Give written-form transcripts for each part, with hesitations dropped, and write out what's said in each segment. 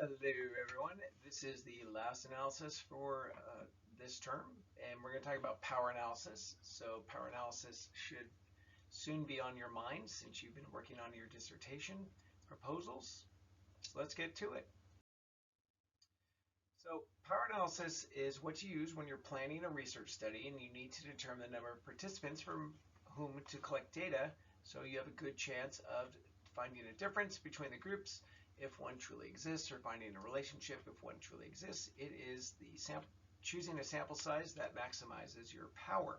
Hello everyone, this is the last analysis for this term, and we're going to talk about power analysis. So power analysis should soon be on your mind since you've been working on your dissertation proposals. So let's get to it. So power analysis is what you use when you're planning a research study and you need to determine the number of participants from whom to collect data so you have a good chance of finding a difference between the groups if one truly exists, or finding a relationship if one truly exists. It is the choosing a sample size that maximizes your power.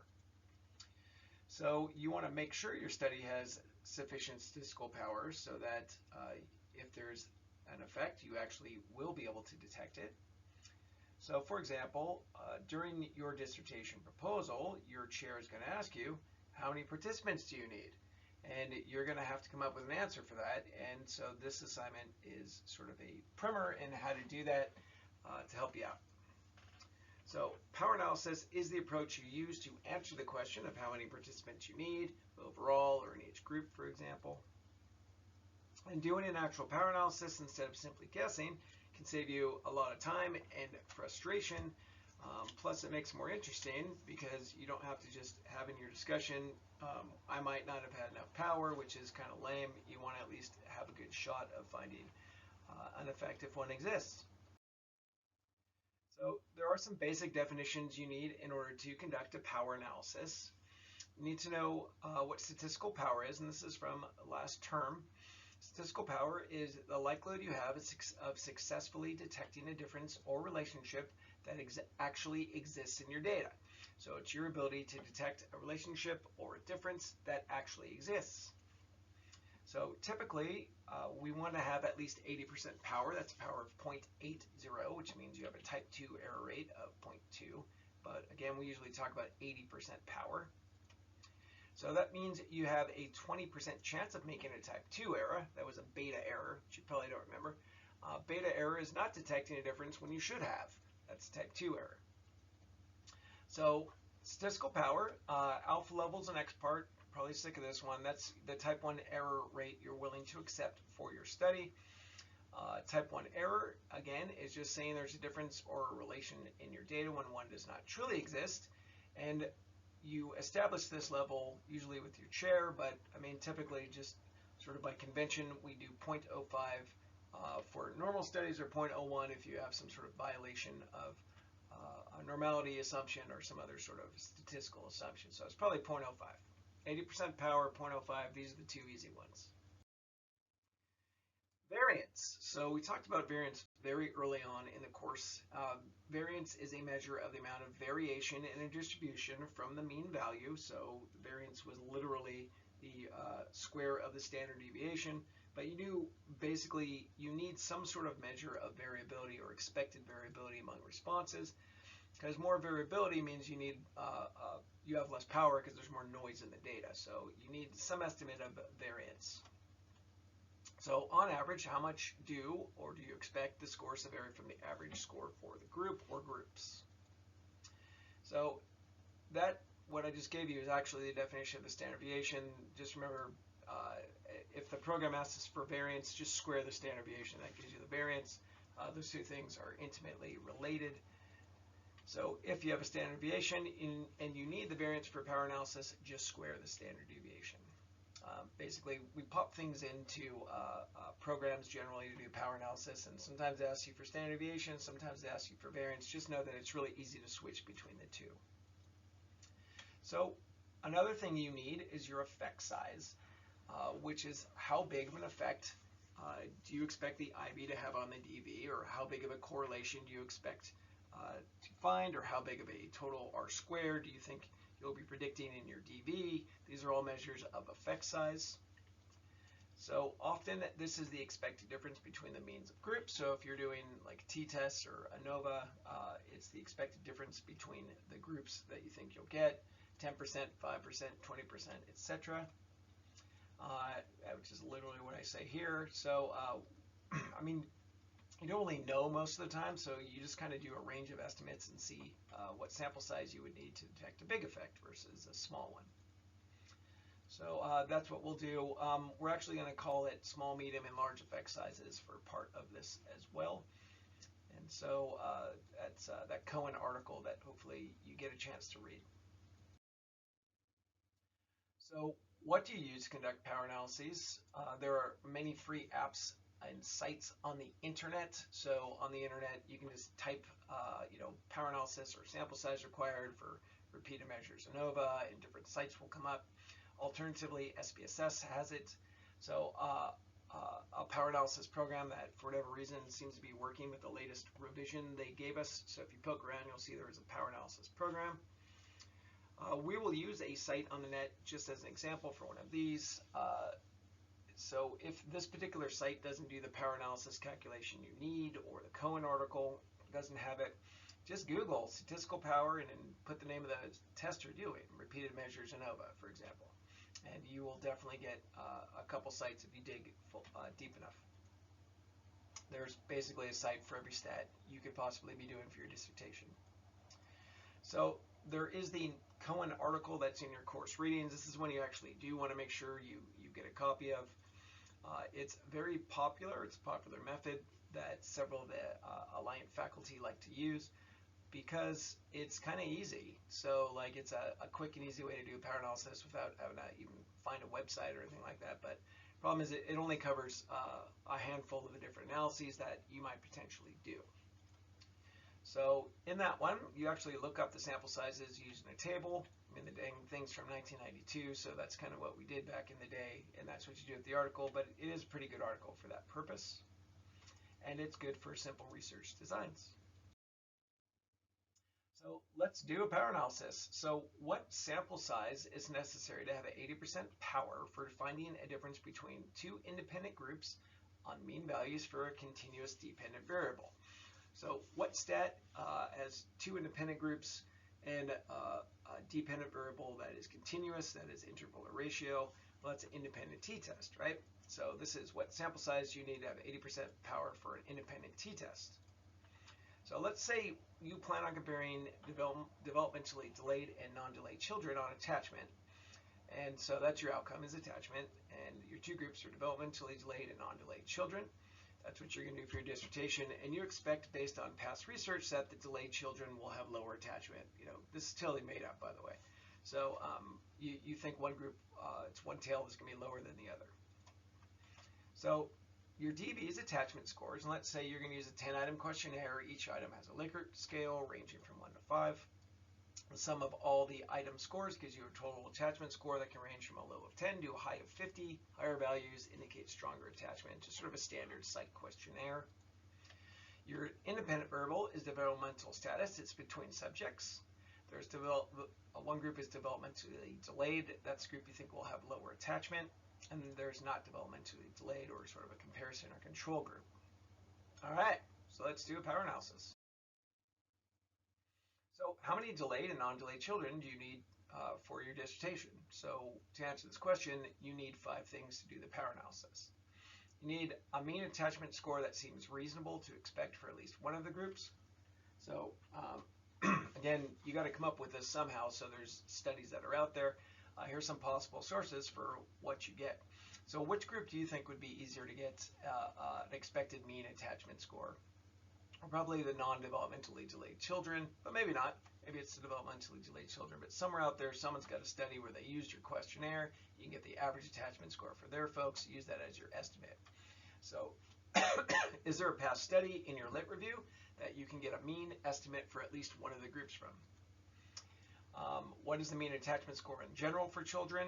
So you want to make sure your study has sufficient statistical power so that if there's an effect, you actually will be able to detect it. So for example, during your dissertation proposal, your chair is going to ask you, how many participants do you need? And you're going to have to come up with an answer for that. And so this assignment is sort of a primer in how to do that to help you out. So power analysis is the approach you use to answer the question of how many participants you need overall or in each group, for example. And doing an actual power analysis instead of simply guessing can save you a lot of time and frustration. Plus it makes it more interesting because you don't have to just have in your discussion, I might not have had enough power, which is kind of lame. You want to at least have a good shot of finding an effect if one exists. So there are some basic definitions you need in order to conduct a power analysis. You need to know what statistical power is, and this is from last term. Statistical power is the likelihood you have of successfully detecting a difference or relationship that actually exists in your data. So it's your ability to detect a relationship or a difference that actually exists. So typically, we want to have at least 80% power. That's a power of 0.80, which means you have a type 2 error rate of 0.2. But again, we usually talk about 80% power. So that means you have a 20% chance of making a type 2 error. That was a beta error, which you probably don't remember. Beta error is not detecting a difference when you should have. That's a type 2 error. So statistical power, alpha levels and X part, probably sick of this one. That's the type 1 error rate you're willing to accept for your study. Type 1 error, again, is just saying there's a difference or a relation in your data when one does not truly exist. And you establish this level usually with your chair, but I mean typically just sort of by convention we do 0.05 for normal studies or 0.01 if you have some sort of violation of a normality assumption or some other sort of statistical assumption. So it's probably 0.05. 80% power, 0.05, these are the two easy ones. Variance. So we talked about variance very early on in the course. Variance is a measure of the amount of variation in a distribution from the mean value. So the variance was literally the square of the standard deviation. But you do basically, you need some sort of measure of variability or expected variability among responses. Because more variability means you need you have less power because there's more noise in the data. So you need some estimate of variance. So on average, how much do you expect the scores to vary from the average score for the group or groups? So that, what I just gave you, is actually the definition of the standard deviation. Just remember, if the program asks us for variance, just square the standard deviation. That gives you the variance. Those two things are intimately related. So if you have a standard deviation and you need the variance for power analysis, just square the standard deviation. Basically, we pop things into programs generally to do power analysis, and sometimes they ask you for standard deviation, sometimes they ask you for variance. Just know that it's really easy to switch between the two. So another thing you need is your effect size, which is how big of an effect do you expect the IB to have on the DV, or how big of a correlation do you expect to find, or how big of a total R squared do you think you'll be predicting in your DV. These are all measures of effect size. So often this is the expected difference between the means of groups. So if you're doing like t-tests or ANOVA, it's the expected difference between the groups that you think you'll get, 10%, 5%, 20%, etc. Which is literally what I say here. So I mean, you don't really know most of the time, so you just kind of do a range of estimates and see what sample size you would need to detect a big effect versus a small one. So that's what we'll do. We're actually going to call it small, medium, and large effect sizes for part of this as well. And so that's that Cohen article that hopefully you get a chance to read. So what do you use to conduct power analyses? There are many free apps and sites on the internet. So on the internet, you can just type, power analysis or sample size required for repeated measures ANOVA, and different sites will come up. Alternatively, SPSS has it. So a power analysis program that, for whatever reason, seems to be working with the latest revision they gave us. So if you poke around, you'll see there is a power analysis program. We will use a site on the net just as an example for one of these. So if this particular site doesn't do the power analysis calculation you need, or the Cohen article doesn't have it, just Google statistical power and then put the name of the test you're doing, repeated measures ANOVA, for example. And you will definitely get a couple sites if you dig deep enough. There's basically a site for every stat you could possibly be doing for your dissertation. So there is the Cohen article that's in your course readings. This is one you actually do want to make sure you get a copy of. It's very popular. It's a popular method that several of the Alliant faculty like to use because it's kind of easy. So like it's a quick and easy way to do a power analysis without having to even find a website or anything like that. But the problem is it only covers a handful of the different analyses that you might potentially do. So in that one, you actually look up the sample sizes using a table. I mean, the dang thing's from 1992, so that's kind of what we did back in the day, and that's what you do with the article, but it is a pretty good article for that purpose, and it's good for simple research designs. So let's do a power analysis. So what sample size is necessary to have an 80% power for finding a difference between two independent groups on mean values for a continuous dependent variable? So what stat has two independent groups and a dependent variable that is continuous, that is interval or ratio? Well, that's an independent t-test, right? So this is what sample size you need to have 80% power for an independent t-test. So let's say you plan on comparing developmentally delayed and non-delayed children on attachment. And so that's your outcome is attachment, and your two groups are developmentally delayed and non-delayed children. That's what you're going to do for your dissertation, and you expect, based on past research, that the delayed children will have lower attachment. This is totally made up, by the way. So you think one group, it's one tail is going to be lower than the other. So your DV is attachment scores, and let's say you're going to use a 10-item questionnaire. Each item has a Likert scale ranging from 1 to 5. The sum of all the item scores gives you a total attachment score that can range from a low of 10 to a high of 50. Higher values indicate stronger attachment, just sort of a standard psych questionnaire. Your independent variable is developmental status. It's between subjects. There's one group is developmentally delayed. That's the group you think will have lower attachment. And there's not developmentally delayed, or sort of a comparison or control group. All right, so let's do a power analysis. So how many delayed and non-delayed children do you need for your dissertation? So to answer this question, you need 5 things to do the power analysis. You need a mean attachment score that seems reasonable to expect for at least one of the groups. So again, you got to come up with this somehow, so there's studies that are out there. Here's some possible sources for what you get. So which group do you think would be easier to get an expected mean attachment score? Probably the non-developmentally delayed children, but maybe not. Maybe it's the developmentally delayed children, but somewhere out there, someone's got a study where they used your questionnaire. You can get the average attachment score for their folks, use that as your estimate. So is there a past study in your lit review that you can get a mean estimate for at least one of the groups from? What is the mean attachment score in general for children?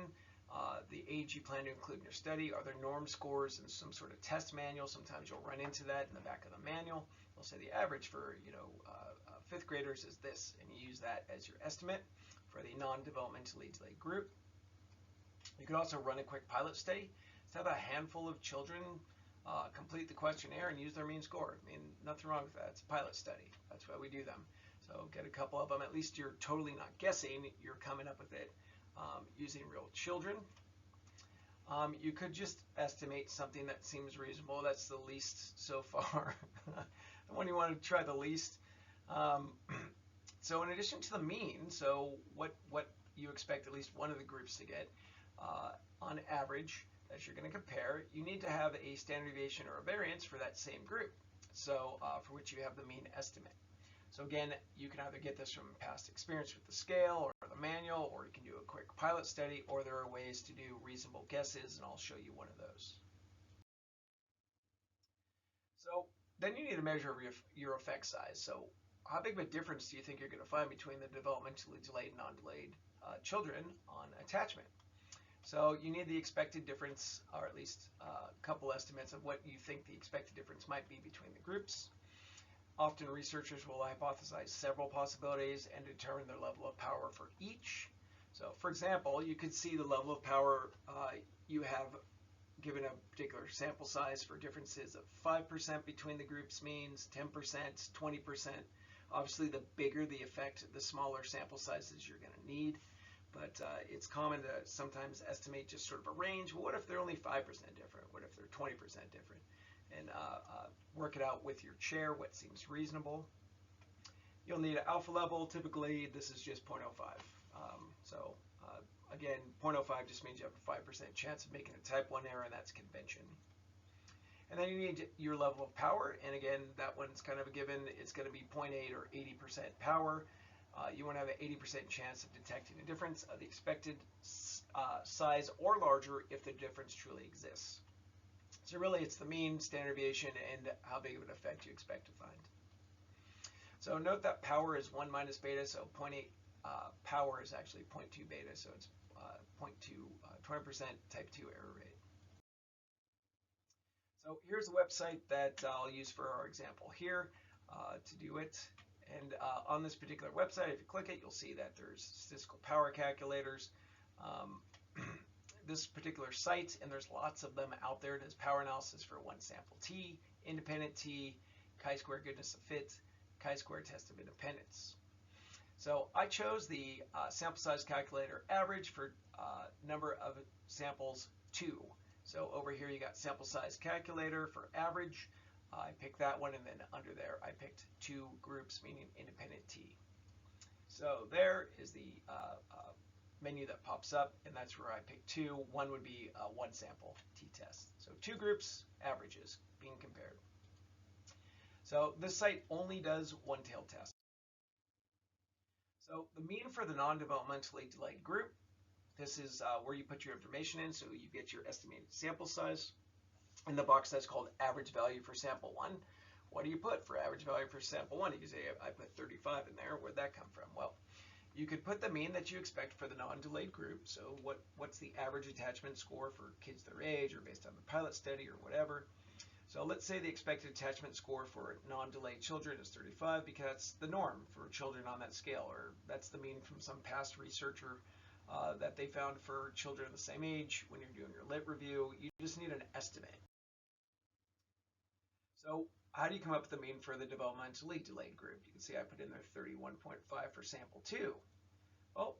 The age you plan to include in your study? Are there norm scores in some sort of test manual? Sometimes you'll run into that in the back of the manual. They'll say the average for 5th graders is this, and you use that as your estimate for the non-developmentally delayed group. You could also run a quick pilot study. Let's have a handful of children complete the questionnaire and use their mean score. I mean, nothing wrong with that. It's a pilot study. That's why we do them. So get a couple of them. At least you're totally not guessing. You're coming up with it using real children. You could just estimate something that seems reasonable. That's the least so far. The one you want to try the least. So in addition to the mean, so what you expect at least one of the groups to get, on average that you're going to compare, you need to have a standard deviation or a variance for that same group, so for which you have the mean estimate. So again, you can either get this from past experience with the scale or the manual, or you can do a quick pilot study, or there are ways to do reasonable guesses, and I'll show you one of those. So then you need to measure your effect size. So how big of a difference do you think you're going to find between the developmentally delayed and non-delayed children on attachment? So you need the expected difference, or at least a couple estimates of what you think the expected difference might be between the groups. Often researchers will hypothesize several possibilities and determine their level of power for each. So for example, you could see the level of power you have given a particular sample size for differences of 5% between the groups' means, 10%, 20%. Obviously, the bigger the effect, the smaller sample sizes you're going to need. But it's common to sometimes estimate just sort of a range. Well, what if they're only 5% different? What if they're 20% different? And work it out with your chair, what seems reasonable. You'll need an alpha level. Typically, this is just 0.05. Again, 0.05 just means you have a 5% chance of making a type 1 error, and that's convention. And then you need your level of power, and again, that one's kind of a given. It's going to be 0.8 or 80% power. You want to have an 80% chance of detecting a difference of the expected size or larger if the difference truly exists. So really, it's the mean, standard deviation, and how big of an effect you expect to find. So note that power is 1 minus beta, so 0.8 power is actually 0.2 beta, so it's 20% type 2 error rate. So here's a website that I'll use for our example here to do it. And on this particular website, if you click it, you'll see that there's statistical power calculators. This particular site, and there's lots of them out there, does power analysis for one sample t, independent t, chi-square goodness of fit, chi-square test of independence. So I chose the sample size calculator average for number of samples 2. So over here you got sample size calculator for average. I picked that one, and then under there I picked 2 groups, meaning independent t. So there is the menu that pops up, and that's where I picked 2. One would be one sample t-test. So 2 groups, averages being compared. So this site only does one-tailed test. So the mean for the non-developmentally delayed group, this is where you put your information in, so you get your estimated sample size. In the box that's called average value for sample 1. What do you put for average value for sample 1? You can say I put 35 in there. Where'd that come from? Well, you could put the mean that you expect for the non-delayed group. So what's the average attachment score for kids their age, or based on the pilot study, or whatever. So let's say the expected attachment score for non-delayed children is 35, because that's the norm for children on that scale, or that's the mean from some past researcher that they found for children of the same age. When you're doing your lit review, you just need an estimate. So how do you come up with the mean for the developmentally delayed group? You can see I put in there 31.5 for sample 2. Well,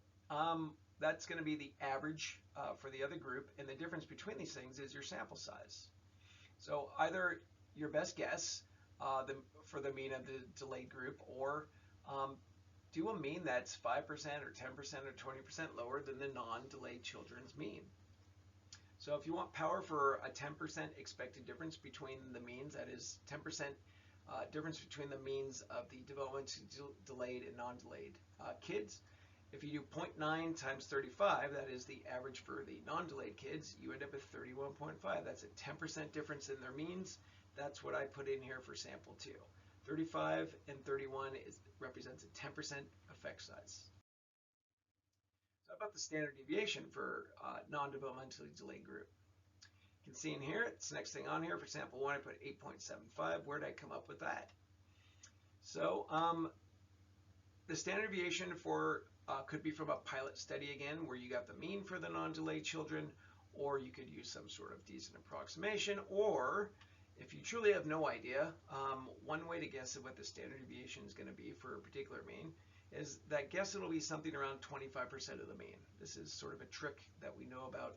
that's going to be the average for the other group, and the difference between these things is your sample size. So either your best guess for the mean of the delayed group, or do a mean that's 5% or 10% or 20% lower than the non-delayed children's mean. So if you want power for a 10% expected difference between the means, that is 10% difference between the means of the developmentally delayed and non-delayed kids, if you do 0.9 times 35, that is the average for the non-delayed kids, you end up with 31.5. That's a 10% difference in their means. That's what I put in here for sample 2. 35 and 31 represents a 10% effect size. So about the standard deviation for non-developmentally delayed group. You can see in here, it's the next thing on here. For sample 1, I put 8.75. Where did I come up with that? So the standard deviation for could be from a pilot study again, where you got the mean for the non-delayed children, or you could use some sort of decent approximation, or if you truly have no idea, one way to guess at what the standard deviation is going to be for a particular mean is that guess it'll be something around 25% of the mean. This is sort of a trick that we know about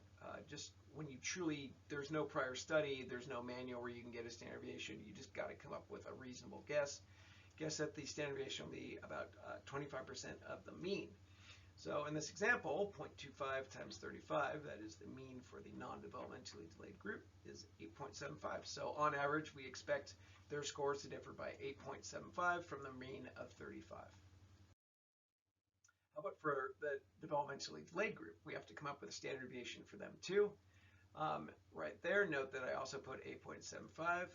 just when you truly, there's no prior study, there's no manual where you can get a standard deviation, you just got to come up with a reasonable guess. Guess that the standard deviation will be about 25% of the mean. So in this example, 0.25 times 35, that is the mean for the non-developmentally delayed group, is 8.75. So on average, we expect their scores to differ by 8.75 from the mean of 35. How about for the developmentally delayed group? We have to come up with a standard deviation for them too. Right there, note that I also put 8.75.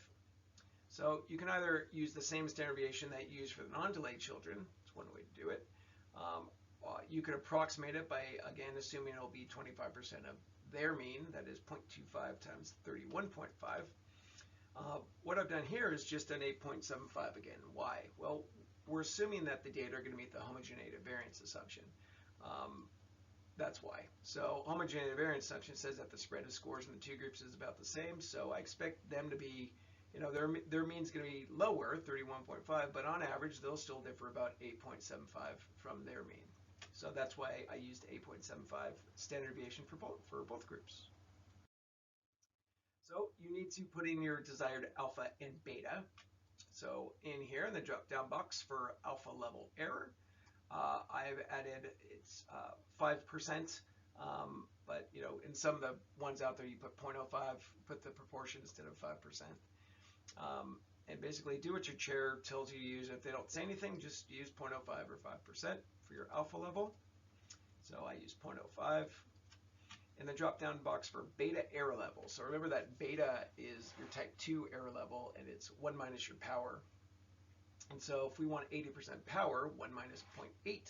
So you can either use the same standard deviation that you use for the non-delayed children. That's one way to do it. You could approximate it by, again, assuming it'll be 25% of their mean, that is 0.25 times 31.5. What I've done here is just an 8.75 again. Why? Well, we're assuming that the data are going to meet the homogeneity variance assumption. That's why. So homogeneity variance assumption says that the spread of scores in the two groups is about the same. So I expect them to be, their mean is going to be lower, 31.5, but on average they'll still differ about 8.75 from their mean. So that's why I used 8.75 standard deviation for both groups. So you need to put in your desired alpha and beta. So in here in the drop-down box for alpha level error, I've added it's 5%, but in some of the ones out there you put 0.05, put the proportion instead of 5%. And basically do what your chair tells you to use. If they don't say anything, just use 0.05 or 5% for your alpha level. So I use 0.05. In the drop-down box for beta error level. So remember that beta is your type 2 error level, and it's 1 minus your power. And so if we want 80% power, 1 minus 0.8,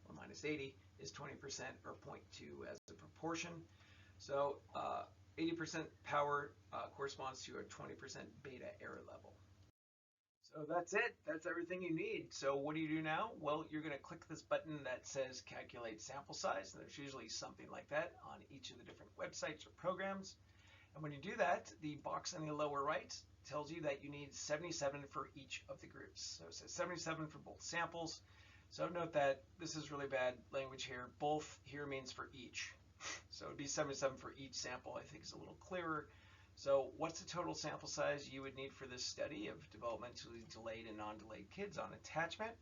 1 minus 80 is 20%, or 0.2 as a proportion. So 80% power corresponds to a 20% beta error level. So that's it. That's everything you need. So what do you do now? Well, you're going to click this button that says calculate sample size. And there's usually something like that on each of the different websites or programs. And when you do that, the box in the lower right tells you that you need 77 for each of the groups. So it says 77 for both samples. So note that this is really bad language here. Both here means for each. So it would be 77 for each sample, I think is a little clearer. So what's the total sample size you would need for this study of developmentally delayed and non-delayed kids on attachment?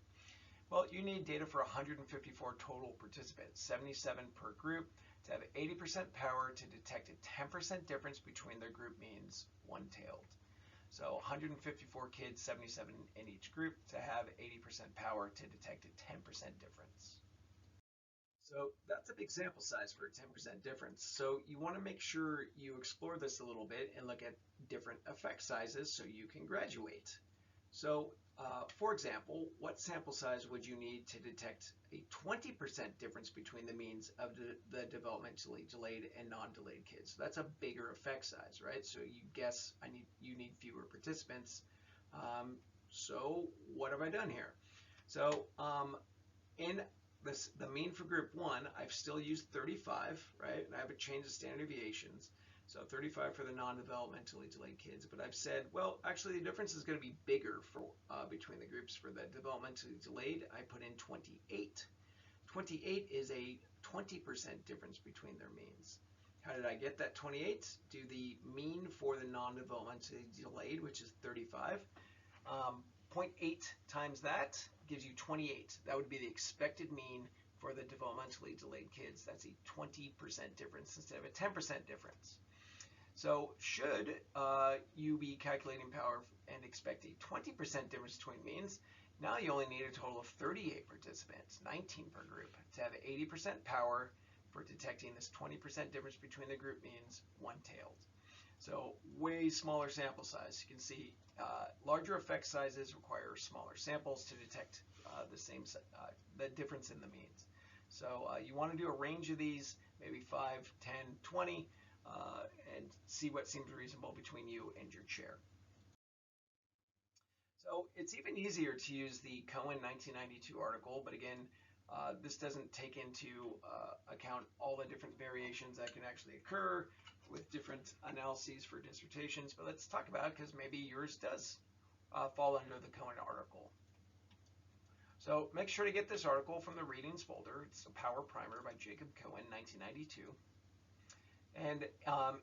Well, you need data for 154 total participants, 77 per group, to have 80% power to detect a 10% difference between their group means, one-tailed. So 154 kids, 77 in each group, to have 80% power to detect a 10% difference. So that's a big sample size for a 10% difference. So you want to make sure you explore this a little bit and look at different effect sizes so you can graduate. So for example, what sample size would you need to detect a 20% difference between the means of the developmentally delayed and non-delayed kids? So that's a bigger effect size, right? So you guess you need fewer participants. So what have I done here? So in the mean for group 1, I've still used 35, right? And I haven't changed the standard deviations. So 35 for the non-developmentally delayed kids. But I've said, well, actually the difference is going to be bigger for between the groups. For the developmentally delayed, I put in 28. 28 is a 20% difference between their means. How did I get that 28? Do the mean for the non-developmentally delayed, which is 35. 0.8 times that gives you 28. That would be the expected mean for the developmentally delayed kids. That's a 20% difference instead of a 10% difference. So should you be calculating power and expect a 20% difference between means, now you only need a total of 38 participants, 19 per group, to have 80% power for detecting this 20% difference between the group means, one-tailed. So way smaller sample size. You can see larger effect sizes require smaller samples to detect the difference in the means. So you want to do a range of these, maybe 5, 10, 20, and see what seems reasonable between you and your chair. So it's even easier to use the Cohen 1992 article, but again, this doesn't take into account all the different variations that can actually occur with different analyses for dissertations, but let's talk about it because maybe yours does fall under the Cohen article. So make sure to get this article from the readings folder. It's a Power Primer by Jacob Cohen, 1992. And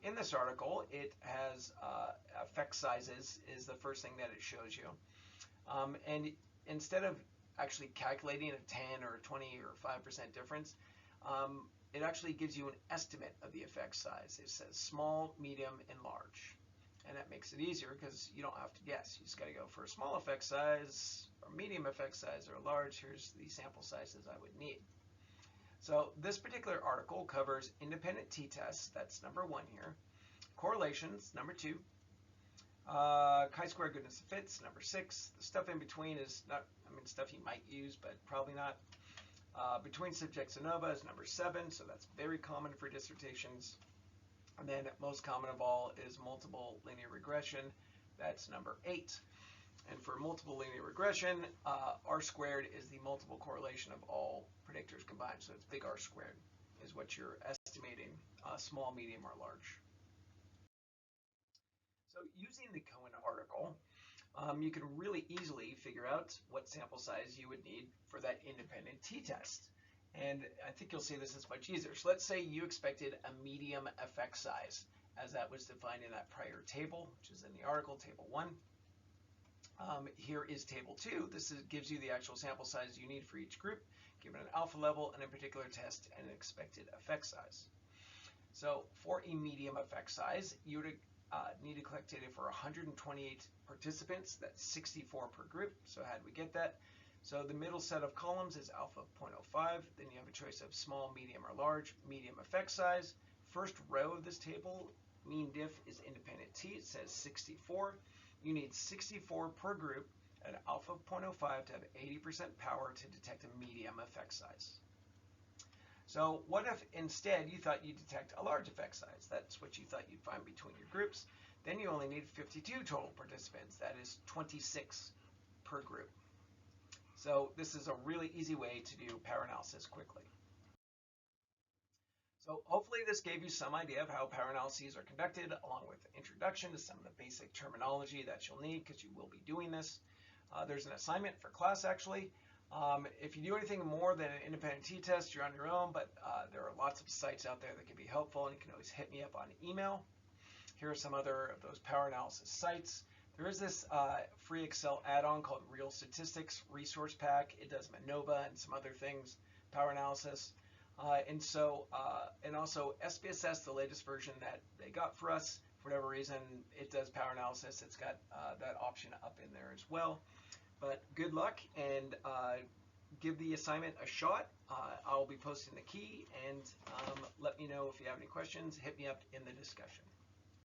in this article, it has effect sizes is the first thing that it shows you. And instead of actually calculating a 10 or 20 or 5% difference, it actually gives you an estimate of the effect size. It says small, medium, and large. And that makes it easier because you don't have to guess. You just got to go for a small effect size, or medium effect size, or large. Here's the sample sizes I would need. So this particular article covers independent t-tests, that's number 1 here. Correlations, number 2. Chi-square goodness of fits, number 6. The stuff in between is not, stuff you might use, but probably not. Between subjects ANOVA is number 7, so that's very common for dissertations. And then most common of all is multiple linear regression, that's number 8. And for multiple linear regression, R squared is the multiple correlation of all predictors combined. So it's big R squared is what you're estimating, small, medium, or large. So using the Cohen article, you can really easily figure out what sample size you would need for that independent t-test. And I think you'll see this is much easier. So let's say you expected a medium effect size, as that was defined in that prior table, which is in the article, table 1. Here is table 2. This gives you the actual sample size you need for each group, given an alpha level and a particular test and an expected effect size. So for a medium effect size, you would need to collect data for 128 participants. That's 64 per group. So how do we get that? So the middle set of columns is alpha of 0.05. Then you have a choice of small, medium, or large. Medium effect size. First row of this table, mean diff is independent t. It says 64. You need 64 per group at alpha of 0.05 to have 80% power to detect a medium effect size. So what if instead you thought you'd detect a large effect size? That's what you thought you'd find between your groups. Then you only need 52 total participants. That is 26 per group. So this is a really easy way to do power analysis quickly. So hopefully this gave you some idea of how power analyses are conducted, along with introduction to some of the basic terminology that you'll need because you will be doing this. There's an assignment for class actually. If you do anything more than an independent t-test, you're on your own, but there are lots of sites out there that can be helpful, and you can always hit me up on email. Here are some other of those power analysis sites. There is this free Excel add-on called Real Statistics Resource Pack. It does MANOVA and some other things, power analysis. And also SPSS, the latest version that they got for us, for whatever reason, it does power analysis. It's got that option up in there as well. But good luck, and give the assignment a shot. I'll be posting the key, and let me know if you have any questions. Hit me up in the discussion.